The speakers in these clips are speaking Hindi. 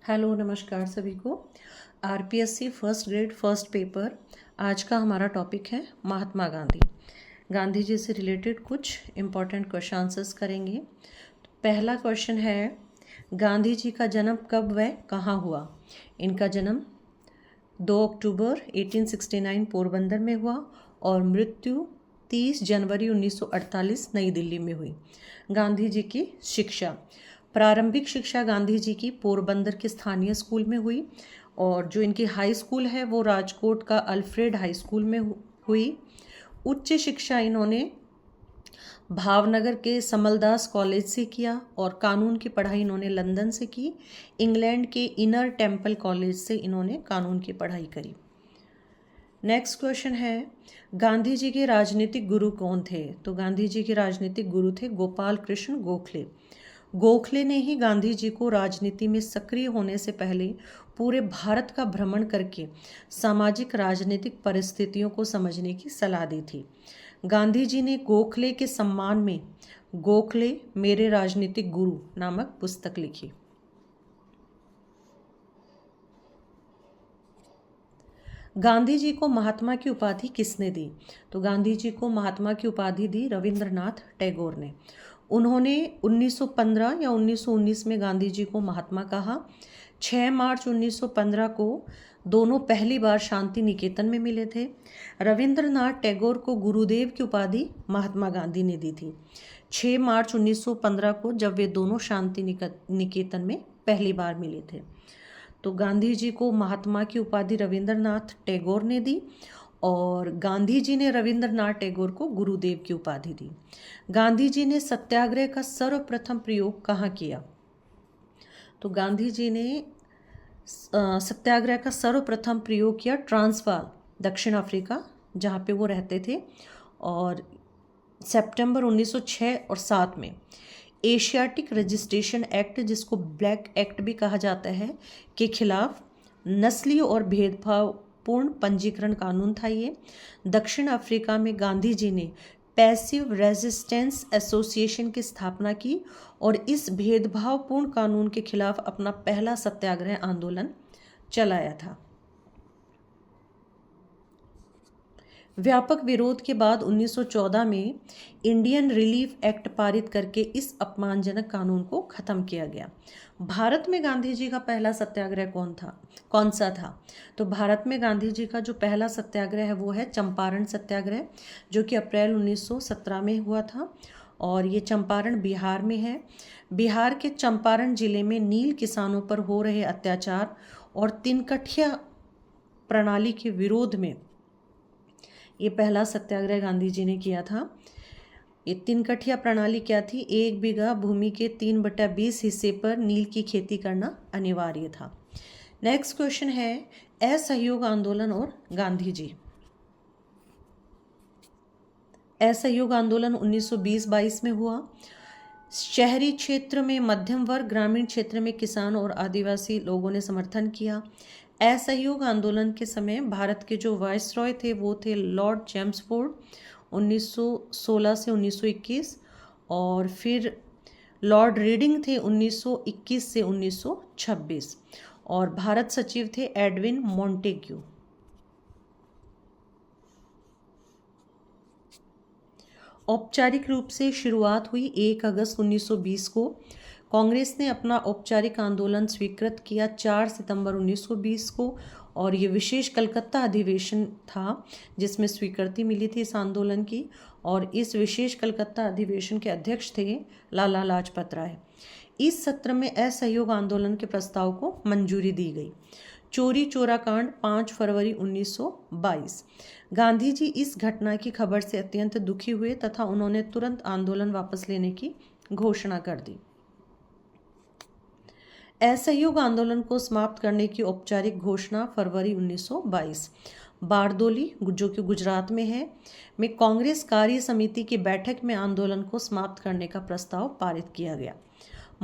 हेलो नमस्कार सभी को। RPSC first grade first paper आज का हमारा टॉपिक है महात्मा गांधी। गांधी जी से रिलेटेड कुछ इम्पॉर्टेंट क्वेश्चन आंसर्स करेंगे। पहला क्वेश्चन है, गांधी जी का जन्म कब व कहाँ हुआ? इनका जन्म 2 अक्टूबर 1869 पोरबंदर में हुआ और मृत्यु 30 जनवरी 1948 नई दिल्ली में हुई। गांधी जी की शिक्षा, प्रारंभिक शिक्षा गांधी जी की पोरबंदर के स्थानीय स्कूल में हुई और जो इनकी हाई स्कूल है वो राजकोट का अल्फ्रेड हाई स्कूल में हुई। उच्च शिक्षा इन्होंने भावनगर के समलदास कॉलेज से किया और कानून की पढ़ाई इन्होंने लंदन से की। इंग्लैंड के इनर टेम्पल कॉलेज से इन्होंने कानून की पढ़ाई करी। नेक्स्ट क्वेश्चन है, गांधी जी के राजनीतिक गुरु कौन थे? तो गांधी जी के राजनीतिक गुरु थे गोपाल कृष्ण गोखले। गोखले ने ही गांधी जी को राजनीति में सक्रिय होने से पहले पूरे भारत का भ्रमण करके सामाजिक राजनीतिक परिस्थितियों को समझने की सलाह दी थी। गांधी जी ने गोखले के सम्मान में गोखले मेरे राजनीतिक गुरु नामक पुस्तक लिखी। गांधी जी को महात्मा की उपाधि किसने दी? तो गांधी जी को महात्मा की उपाधि दी रविंद्रनाथ टैगोर ने। उन्होंने 1915 या 1919 में गांधी जी को महात्मा कहा। 6 मार्च 1915 को दोनों पहली बार शांति निकेतन में मिले थे। रविंद्रनाथ टैगोर को गुरुदेव की उपाधि महात्मा गांधी ने दी थी 6 मार्च 1915 को, जब वे दोनों शांति निकेतन में पहली बार मिले थे। तो गांधी जी को महात्मा की उपाधि रविंद्रनाथ टैगोर ने दी और गांधी जी ने रविंद्रनाथ टैगोर को गुरुदेव की उपाधि दी। गांधी जी ने सत्याग्रह का सर्वप्रथम प्रयोग कहाँ किया? तो गांधी जी ने सत्याग्रह का सर्वप्रथम प्रयोग किया ट्रांसवाल, दक्षिण अफ्रीका, जहाँ पे वो रहते थे, और सितंबर 1906 और 7 में एशियाटिक रजिस्ट्रेशन एक्ट, जिसको ब्लैक एक्ट भी कहा जाता है, के खिलाफ नस्लीय और भेदभावपूर्ण पंजीकरण कानून था ये। दक्षिण अफ्रीका में गांधी जी ने पैसिव रेजिस्टेंस एसोसिएशन की स्थापना की और इस भेदभावपूर्ण कानून के खिलाफ अपना पहला सत्याग्रह आंदोलन चलाया था। व्यापक विरोध के बाद 1914 में इंडियन रिलीफ एक्ट पारित करके इस अपमानजनक कानून को खत्म किया गया। भारत में गांधी जी का पहला सत्याग्रह कौन सा था? तो भारत में गांधी जी का जो पहला सत्याग्रह है वो है चंपारण सत्याग्रह, जो कि अप्रैल 1917 में हुआ था और ये चंपारण बिहार में है। बिहार के चंपारण जिले में नील किसानों पर हो रहे अत्याचार और तिनकठिया प्रणाली के विरोध में ये पहला सत्याग्रह गांधी जी ने किया था। ये तिनकठिया प्रणाली क्या थी? 1 बीघा भूमि के 3/20 हिस्से पर नील की खेती करना अनिवार्य था। नेक्स्ट क्वेश्चन है, असहयोग आंदोलन और गांधी जी। असहयोग आंदोलन 1920-22 में हुआ। शहरी क्षेत्र में मध्यम वर्ग, ग्रामीण क्षेत्र में किसान और आदिवासी लोगों ने समर्थन किया। असहयोग आंदोलन के समय भारत के जो वायसरॉय थे वो थे लॉर्ड चैम्सफोर्ड 1916 से 1921, और फिर लॉर्ड रीडिंग थे 1921 से 1926, और भारत सचिव थे एडविन मॉन्टेग्यू। औपचारिक रूप से शुरुआत हुई 1 अगस्त 1920 को। कांग्रेस ने अपना औपचारिक आंदोलन स्वीकृत किया 4 सितंबर 1920 को, और ये विशेष कलकत्ता अधिवेशन था जिसमें स्वीकृति मिली थी इस आंदोलन की, और इस विशेष कलकत्ता अधिवेशन के अध्यक्ष थे लाला लाजपत राय। इस सत्र में असहयोग आंदोलन के प्रस्ताव को मंजूरी दी गई। चोरी चोरा कांड 5 फरवरी 1922। गांधी जी इस घटना की खबर से अत्यंत दुखी हुए तथा उन्होंने तुरंत आंदोलन वापस लेने की घोषणा कर दी। असहयोग आंदोलन को समाप्त करने की औपचारिक घोषणा फरवरी 1922 बारदोली, जो कि गुजरात में है, में कांग्रेस कार्य समिति की बैठक में आंदोलन को समाप्त करने का प्रस्ताव पारित किया गया।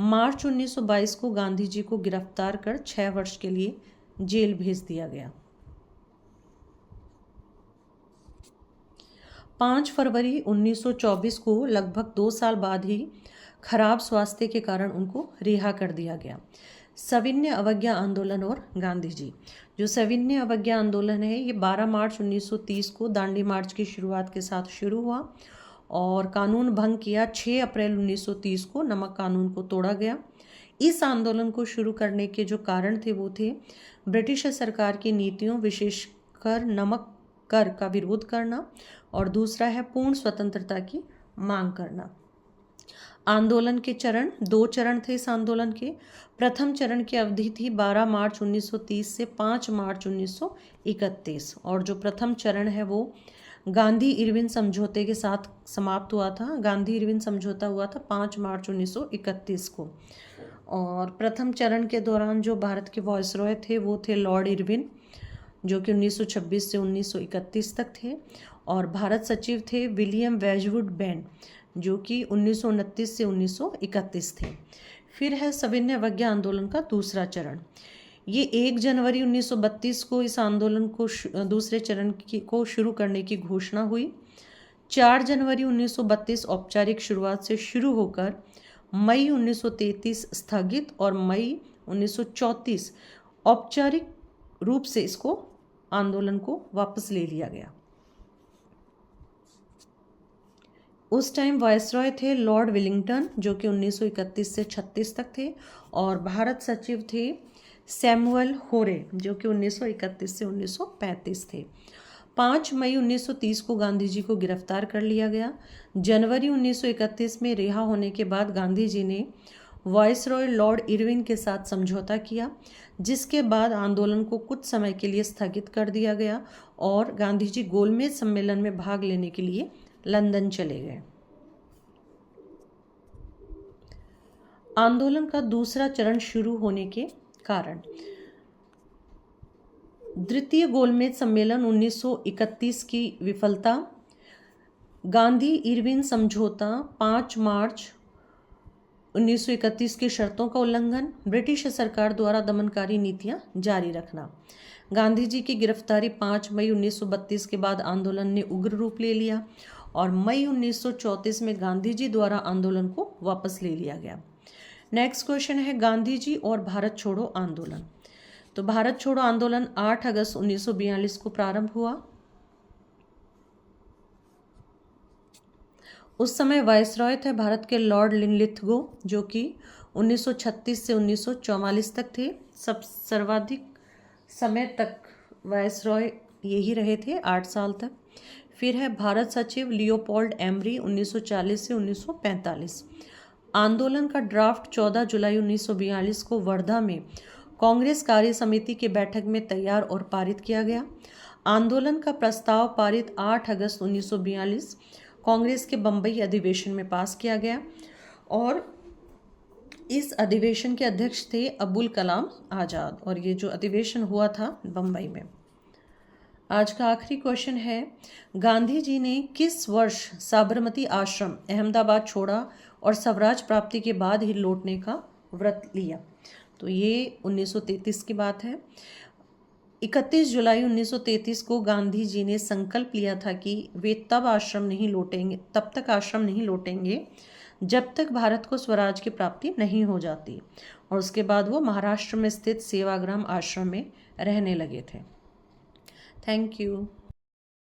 मार्च 1922 को गांधी जी को गिरफ्तार कर 6 वर्ष के लिए जेल भेज दिया गया। 5 फरवरी 1924 को लगभग 2 साल बाद ही खराब स्वास्थ्य के कारण उनको रिहा कर दिया गया। सविनय अवज्ञा आंदोलन और गांधी जी। जो सविनय अवज्ञा आंदोलन है ये 12 मार्च 1930 को दांडी मार्च की शुरुआत के साथ शुरू हुआ और कानून भंग किया। 6 अप्रैल 1930 को नमक कानून को तोड़ा गया। इस आंदोलन को शुरू करने के जो कारण थे वो थे ब्रिटिश सरकार की नीतियों, विशेषकर नमक कर का विरोध करना, और दूसरा है पूर्ण स्वतंत्रता की मांग करना। आंदोलन के चरण, 2 चरण थे इस आंदोलन के। प्रथम चरण की अवधि थी 12 मार्च 1930 से 5 मार्च 1931, और जो प्रथम चरण है वो गांधी इरविन समझौते के साथ समाप्त हुआ था। गांधी इरविन समझौता हुआ था 5 मार्च 1931 को। और प्रथम चरण के दौरान जो भारत के वायसरॉय थे वो थे लॉर्ड इरविन, जो कि 1926 से 1931 तक थे, और भारत सचिव थे विलियम वेजवुड बेन, जो कि 1929 से 1931 थे। फिर है सविनय अवज्ञा आंदोलन का दूसरा चरण। ये 1 जनवरी 1932 को इस आंदोलन को दूसरे चरण को शुरू करने की घोषणा हुई। 4 जनवरी 1932 औपचारिक शुरुआत से शुरू होकर मई 1933 स्थगित, और मई 1934 औपचारिक रूप से इसको आंदोलन को वापस ले लिया गया। उस टाइम वायसरॉय थे लॉर्ड विलिंगटन, जो कि 1931 से 36 तक थे, और भारत सचिव थे सैमुअल होरे, जो कि 1931 से 1935 थे। 5 मई 1930 को गांधी जी को गिरफ्तार कर लिया गया। जनवरी 1931 में रिहा होने के बाद गांधी जी ने वायसरॉय लॉर्ड इरविन के साथ समझौता किया, जिसके बाद आंदोलन को कुछ समय के लिए स्थगित कर दिया गया और गांधी जी गोलमेज सम्मेलन में भाग लेने के लिए लंदन चले गए। आंदोलन का दूसरा चरण शुरू होने के कारण, द्वितीय गोलमेज सम्मेलन 1931 की विफलता, गांधी इरविन समझौता 5 मार्च 1931 की शर्तों का उल्लंघन, ब्रिटिश सरकार द्वारा दमनकारी नीतियां जारी रखना। गांधी जी की गिरफ्तारी 5 मई 1932 के बाद आंदोलन ने उग्र रूप ले लिया और मई 1934 में गांधी जी द्वारा आंदोलन को वापस ले लिया गया। नेक्स्ट क्वेश्चन है गांधी जी और भारत छोड़ो आंदोलन। तो भारत छोड़ो आंदोलन 8 अगस्त 1942 को प्रारंभ हुआ। उस समय वायसरॉय थे भारत के लॉर्ड लिनलिथगो, जो कि 1936 से 1944 तक थे। सर्वाधिक समय तक वायसरॉय यही रहे थे, 8 साल तक। फिर है भारत सचिव लियोपोल्ड एमरी 1940 से 1945। आंदोलन का ड्राफ्ट 14 जुलाई 1942 को वर्धा में कांग्रेस कार्य समिति की बैठक में तैयार और पारित किया गया। आंदोलन का प्रस्ताव पारित 8 अगस्त 1942 कांग्रेस के बम्बई अधिवेशन में पास किया गया और इस अधिवेशन के अध्यक्ष थे अबुल कलाम आज़ाद, और ये जो अधिवेशन हुआ था बम्बई में। आज का आखिरी क्वेश्चन है गांधी जी ने किस वर्ष साबरमती आश्रम अहमदाबाद छोड़ा और स्वराज प्राप्ति के बाद ही लौटने का व्रत लिया? तो ये 1933 की बात है। 31 जुलाई 1933 को गांधी जी ने संकल्प लिया था कि वे तब तक आश्रम नहीं लौटेंगे जब तक भारत को स्वराज की प्राप्ति नहीं हो जाती, और उसके बाद वो महाराष्ट्र में स्थित सेवाग्राम आश्रम में रहने लगे थे। Thank you.